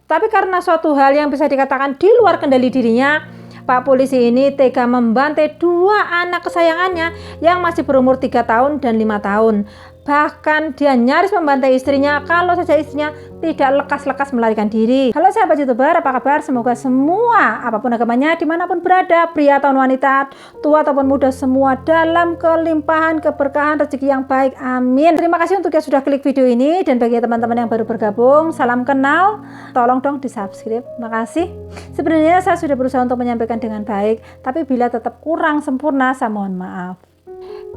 Tapi karena suatu hal yang bisa dikatakan di luar kendali dirinya, Pak polisi ini tega membantai dua anak kesayangannya yang masih berumur 3 tahun dan 5 tahun. Bahkan dia nyaris membantai istrinya kalau saja istrinya tidak lekas-lekas melarikan diri. Halo sahabat YouTuber, apa kabar? Semoga semua apapun agamanya, dimanapun berada, pria atau wanita, tua ataupun muda, semua dalam kelimpahan, keberkahan, rezeki yang baik. Amin. Terima kasih untuk yang sudah klik video ini, dan bagi teman-teman yang baru bergabung, salam kenal, tolong dong di subscribe. Makasih. Sebenarnya saya sudah berusaha untuk menyampaikan dengan baik, tapi bila tetap kurang sempurna, saya mohon maaf.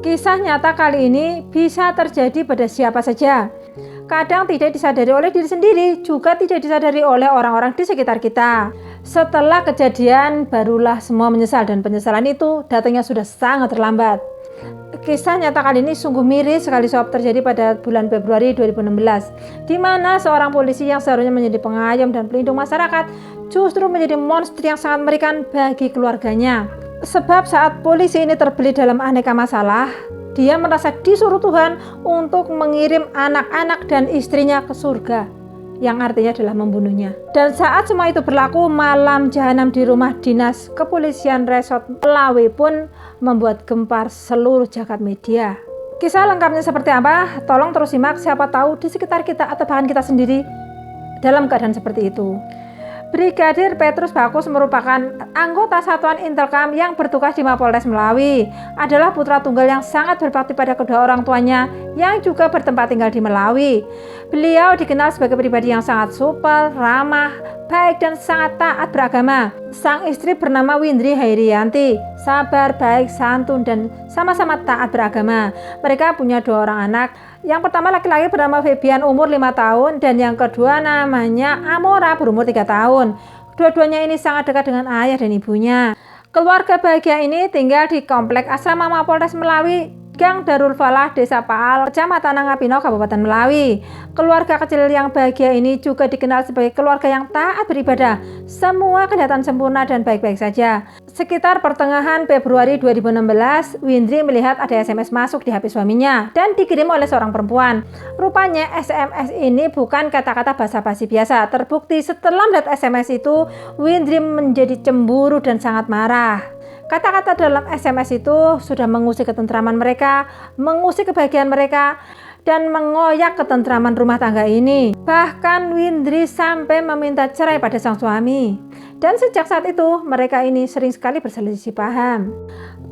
Kisah nyata kali ini bisa terjadi pada siapa saja. Kadang tidak disadari oleh diri sendiri, juga tidak disadari oleh orang-orang di sekitar kita. Setelah kejadian, barulah semua menyesal, dan penyesalan itu datangnya sudah sangat terlambat. Kisah nyata kali ini sungguh miris sekali sob, terjadi pada bulan Februari 2016, di mana seorang polisi yang seharusnya menjadi pengayom dan pelindung masyarakat justru menjadi monster yang sangat mengerikan bagi keluarganya. Sebab saat polisi ini terbelit dalam aneka masalah, dia merasa disuruh Tuhan untuk mengirim anak-anak dan istrinya ke surga, yang artinya adalah membunuhnya. Dan saat semua itu berlaku, malam jahanam di rumah dinas kepolisian Resort Melawi pun membuat gempar seluruh jagat media. Kisah lengkapnya seperti apa? Tolong terus simak, siapa tahu di sekitar kita atau bahkan kita sendiri dalam keadaan seperti itu. Brigadir Petrus Bakus merupakan anggota Satuan Intelkam yang bertugas di Mapolres Melawi. Adalah putra tunggal yang sangat berbakti pada kedua orang tuanya yang juga bertempat tinggal di Melawi. Beliau dikenal sebagai pribadi yang sangat supel, ramah, baik dan sangat taat beragama. Sang istri bernama Windri Hairianti, sabar, baik, santun, dan sama-sama taat beragama. Mereka punya 2 orang anak. Yang pertama laki-laki bernama Febian umur 5 tahun, dan yang kedua namanya Amora berumur 3 tahun. Dua-duanya ini sangat dekat dengan ayah dan ibunya. Keluarga bahagia ini tinggal di Komplek Asrama Mapolres Melawi, Gang Darul Falah, Desa Paal, Kecamatan Nangapino, Kabupaten Melawi. Keluarga kecil yang bahagia ini juga dikenal sebagai keluarga yang taat beribadah. Semua kelihatan sempurna dan baik-baik saja. Sekitar pertengahan Februari 2016, Windri melihat ada SMS masuk di HP suaminya dan dikirim oleh seorang perempuan. Rupanya SMS ini bukan kata-kata basa-basi biasa. Terbukti setelah melihat SMS itu, Windri menjadi cemburu dan sangat marah. Kata-kata dalam SMS itu sudah mengusik ketentraman mereka, mengusik kebahagiaan mereka, dan mengoyak ketentraman rumah tangga ini. Bahkan Windri sampai meminta cerai pada sang suami. Dan sejak saat itu mereka ini sering sekali berselisih paham.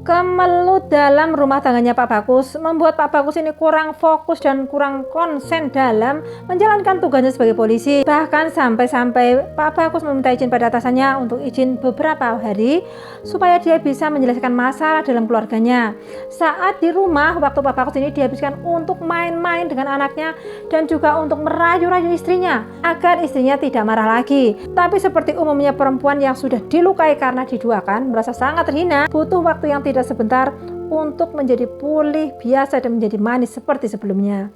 Kemelut dalam rumah tangganya Pak Bakus membuat Pak Bakus ini kurang fokus dan kurang konsen dalam menjalankan tugasnya sebagai polisi. Bahkan sampai-sampai Pak Bakus meminta izin pada atasannya untuk izin beberapa hari supaya dia bisa menyelesaikan masalah dalam keluarganya. Saat di rumah, waktu Pak Bakus ini dihabiskan untuk main-main dengan anaknya dan juga untuk merayu-rayu istrinya agar istrinya tidak marah lagi. Tapi seperti umumnya perempuan yang sudah dilukai karena diduakan, merasa sangat terhina, butuh waktu yang tidak sebentar untuk menjadi pulih biasa dan menjadi manis seperti sebelumnya.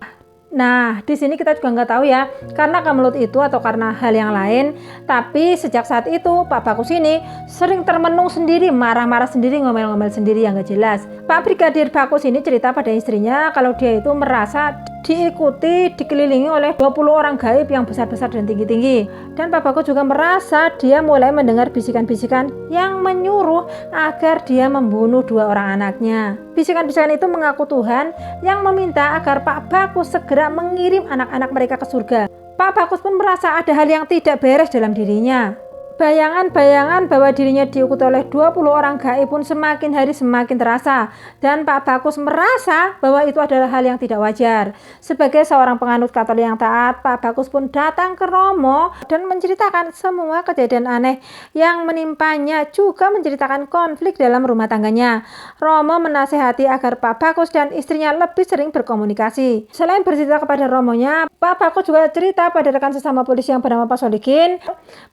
Nah, di sini kita juga nggak tahu ya, karena kemelut itu atau karena hal yang lain. Tapi sejak saat itu Pak Bakus ini sering termenung sendiri, marah-marah sendiri, ngomel-ngomel sendiri yang nggak jelas. Pak Brigadir Bakus ini cerita pada istrinya kalau dia itu merasa diikuti, dikelilingi oleh 20 orang gaib yang besar-besar dan tinggi-tinggi. Dan Pak Bagus juga merasa dia mulai mendengar bisikan-bisikan yang menyuruh agar dia membunuh 2 orang anaknya. Bisikan-bisikan itu mengaku Tuhan yang meminta agar Pak Bakus segera mengirim anak-anak mereka ke surga. Pak Bakus pun merasa ada hal yang tidak beres dalam dirinya. Bayangan-bayangan bahwa dirinya diikuti oleh 20 orang gaib pun semakin hari semakin terasa, dan Pak Bakus merasa bahwa itu adalah hal yang tidak wajar. Sebagai seorang penganut Katolik yang taat, Pak Bakus pun datang ke Romo dan menceritakan semua kejadian aneh yang menimpanya, juga menceritakan konflik dalam rumah tangganya. Romo menasihati agar Pak Bakus dan istrinya lebih sering berkomunikasi. Selain bercerita kepada Romonya, Pak Bakus juga cerita pada rekan sesama polisi yang bernama Pak Solikin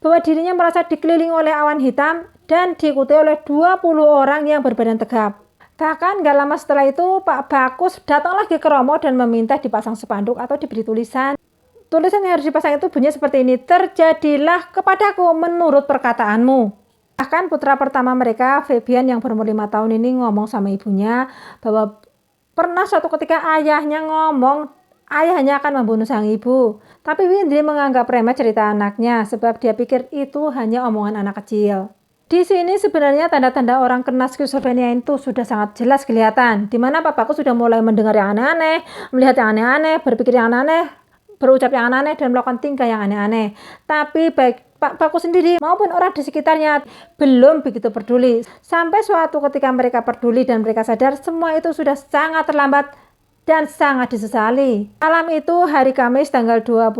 bahwa dirinya merasa dikelilingi oleh awan hitam dan diikuti oleh 20 orang yang berbadan tegap. Bahkan gak lama setelah itu Pak Bakus datang lagi ke Romo dan meminta dipasang spanduk atau diberi tulisan. Tulisan yang harus dipasang itu bunyinya seperti ini: "Terjadilah kepadaku menurut perkataanmu." Bahkan putra pertama mereka, Febian yang berumur 5 tahun ini ngomong sama ibunya bahwa pernah suatu ketika ayahnya ngomong ayahnya akan membunuh sang ibu. Tapi Windri menganggap remeh cerita anaknya sebab dia pikir itu hanya omongan anak kecil. Di sini sebenarnya tanda-tanda orang kena skizofrenia itu sudah sangat jelas kelihatan, di mana papaku sudah mulai mendengar yang aneh-aneh, melihat yang aneh-aneh, berpikir yang aneh-aneh, berucap yang aneh-aneh, dan melakukan tingkah yang aneh-aneh. Tapi baik papaku sendiri maupun orang di sekitarnya belum begitu peduli. Sampai suatu ketika mereka peduli dan mereka sadar semua itu sudah sangat terlambat dan sangat disesali. Malam itu hari Kamis tanggal 25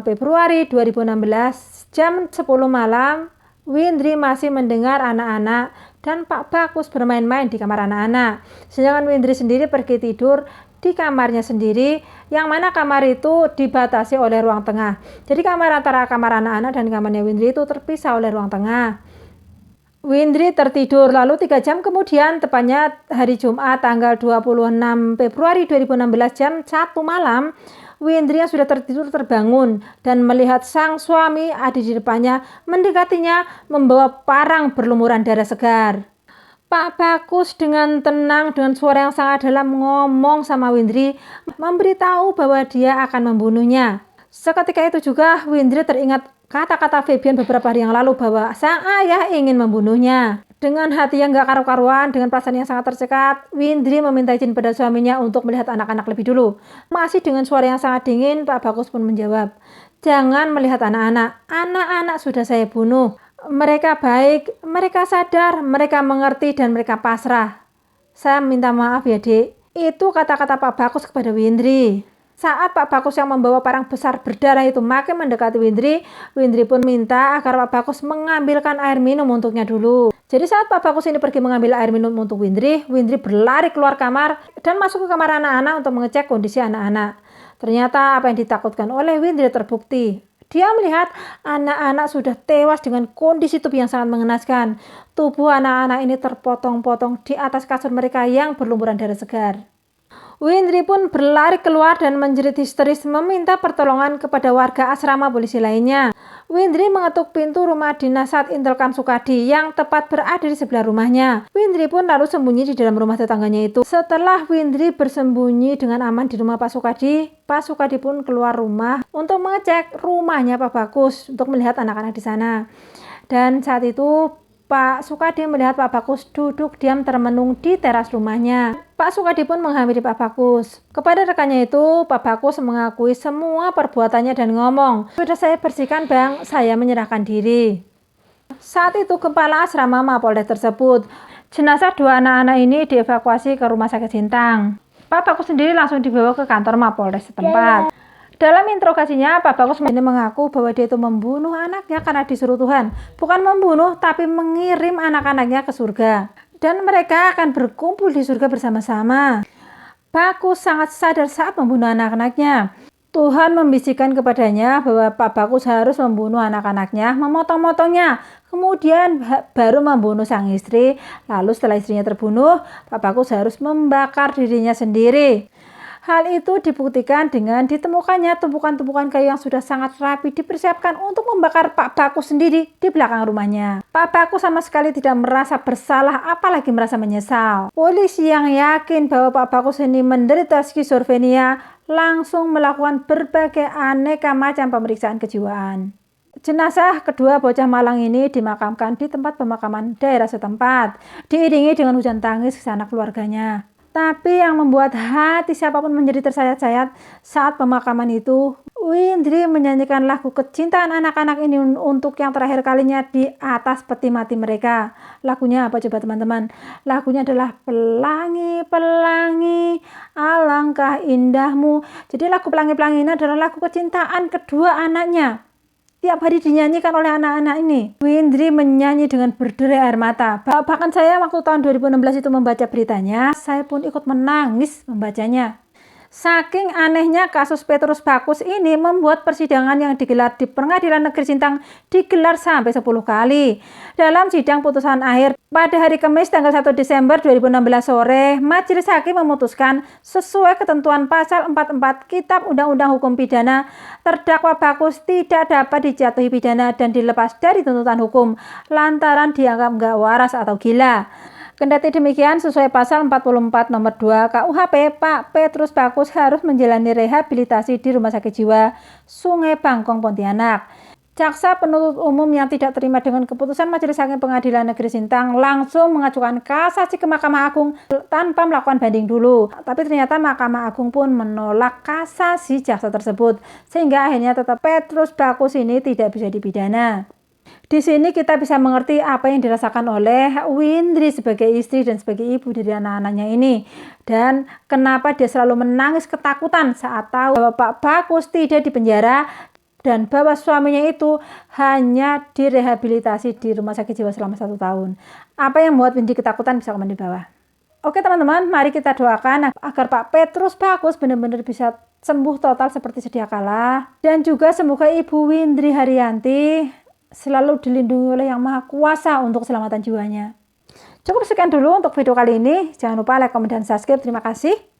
Februari 2016 jam 10 malam, Windri masih mendengar anak-anak dan Pak Bagus bermain-main di kamar anak-anak. Sedangkan Windri sendiri pergi tidur di kamarnya sendiri, yang mana kamar itu dibatasi oleh ruang tengah. Jadi kamar antara kamar anak-anak dan kamarnya Windri itu terpisah oleh ruang tengah. Windri tertidur, lalu 3 jam kemudian, tepatnya hari Jumat tanggal 26 Februari 2016 jam 1 malam, Windri yang sudah tertidur terbangun dan melihat sang suami ada di depannya, mendekatinya membawa parang berlumuran darah segar. Pak Bagus dengan tenang, dengan suara yang sangat dalam ngomong sama Windri, memberitahu bahwa dia akan membunuhnya. Seketika itu juga Windri teringat kata-kata Febian beberapa hari yang lalu bahwa sang ayah ingin membunuhnya. Dengan hati yang gak karu-karuan, dengan perasaan yang sangat tercekat, Windri meminta izin pada suaminya untuk melihat anak-anak lebih dulu. Masih dengan suara yang sangat dingin, Pak Bagus pun menjawab, "Jangan melihat anak-anak, anak-anak sudah saya bunuh. Mereka baik, mereka sadar, mereka mengerti, dan mereka pasrah. Saya minta maaf ya, Dek." Itu kata-kata Pak Bagus kepada Windri. Saat Pak Bagus yang membawa parang besar berdarah itu makin mendekati Windri, Windri pun minta agar Pak Bagus mengambilkan air minum untuknya dulu. Jadi saat Pak Bagus ini pergi mengambil air minum untuk Windri, Windri berlari keluar kamar dan masuk ke kamar anak-anak untuk mengecek kondisi anak-anak. Ternyata apa yang ditakutkan oleh Windri terbukti. Dia melihat anak-anak sudah tewas dengan kondisi tubuh yang sangat mengenaskan. Tubuh anak-anak ini terpotong-potong di atas kasur mereka yang berlumuran darah segar. Windri pun berlari keluar dan menjerit histeris meminta pertolongan kepada warga asrama polisi lainnya. Windri mengetuk pintu rumah dinas Sat Intelkam Sukadi yang tepat berada di sebelah rumahnya. Windri pun lalu sembunyi di dalam rumah tetangganya itu. Setelah Windri bersembunyi dengan aman di rumah Pak Sukadi pun keluar rumah untuk mengecek rumahnya Pak Bagus untuk melihat anak-anak di sana. Dan saat itu Pak Sukadi melihat Pak Bagus duduk diam termenung di teras rumahnya. Pak Sukadi pun menghampiri Pak Bagus. Kepada rekannya itu, Pak Bagus mengakui semua perbuatannya dan ngomong, "Sudah saya bersihkan, Bang, saya menyerahkan diri." Saat itu kepala asrama Mapolres tersebut, jenazah 2 anak-anak ini dievakuasi ke Rumah Sakit Sintang. Pak Bagus sendiri langsung dibawa ke kantor Mapolres setempat. Dalam interogasinya, Pak Bagus mengaku bahwa dia itu membunuh anaknya karena disuruh Tuhan. Bukan membunuh, tapi mengirim anak-anaknya ke surga. Dan mereka akan berkumpul di surga bersama-sama. Bagus sangat sadar saat membunuh anak-anaknya. Tuhan membisikkan kepadanya bahwa Pak Bagus harus membunuh anak-anaknya, memotong-motongnya, kemudian baru membunuh sang istri. Lalu setelah istrinya terbunuh, Pak Bagus harus membakar dirinya sendiri. Hal itu dibuktikan dengan ditemukannya tumpukan-tumpukan kayu yang sudah sangat rapi dipersiapkan untuk membakar Pak Bagus sendiri di belakang rumahnya. Pak Bagus sama sekali tidak merasa bersalah, apalagi merasa menyesal. Polisi yang yakin bahwa Pak Bagus ini menderita skizofrenia langsung melakukan berbagai aneka macam pemeriksaan kejiwaan. Jenazah kedua bocah malang ini dimakamkan di tempat pemakaman daerah setempat, diiringi dengan hujan tangis sanak keluarganya. Tapi yang membuat hati siapapun menjadi tersayat-sayat saat pemakaman itu, Windri menyanyikan lagu kecintaan anak-anak ini untuk yang terakhir kalinya di atas peti mati mereka. Lagunya apa coba teman-teman? Lagunya adalah Pelangi, Pelangi, Alangkah Indahmu. Jadi lagu Pelangi-Pelangi ini adalah lagu kecintaan kedua anaknya. Tiap hari dinyanyikan oleh anak-anak ini. Windri menyanyi dengan berderai air mata. Bahkan saya waktu tahun 2016 itu membaca beritanya, saya pun ikut menangis membacanya. Saking anehnya kasus Petrus Bagus ini membuat persidangan yang digelar di Pengadilan Negeri Sintang digelar sampai 10 kali. Dalam sidang putusan akhir pada hari Kamis tanggal 1 Desember 2016 sore, Majelis Hakim memutuskan sesuai ketentuan pasal 44 Kitab Undang-Undang Hukum Pidana, terdakwa Bagus tidak dapat dijatuhi pidana dan dilepas dari tuntutan hukum lantaran dianggap nggak waras atau gila. Kendati demikian, sesuai pasal 44 nomor 2 KUHP, Pak Petrus Bagus harus menjalani rehabilitasi di Rumah Sakit Jiwa Sungai Bangkong, Pontianak. Jaksa penuntut umum yang tidak terima dengan keputusan Majelis Hakim Pengadilan Negeri Sintang langsung mengajukan kasasi ke Mahkamah Agung tanpa melakukan banding dulu. Tapi ternyata Mahkamah Agung pun menolak kasasi jaksa tersebut, sehingga akhirnya tetap Petrus Bagus ini tidak bisa dipidana. Di sini kita bisa mengerti apa yang dirasakan oleh Windri sebagai istri dan sebagai ibu dari anak-anaknya ini. Dan kenapa dia selalu menangis ketakutan saat tahu bahwa Pak Bagus tidak dipenjara dan bahwa suaminya itu hanya direhabilitasi di Rumah Sakit Jiwa selama 1 tahun. Apa yang membuat Windri ketakutan bisa komen di bawah. Oke teman-teman, mari kita doakan agar Pak Petrus Bagus benar-benar bisa sembuh total seperti sedia kala. Dan juga semoga Ibu Windri Haryanti selalu dilindungi oleh Yang Maha Kuasa untuk keselamatan jiwanya. Cukup sekian dulu untuk video kali ini. Jangan lupa like, komen, dan subscribe. Terima kasih.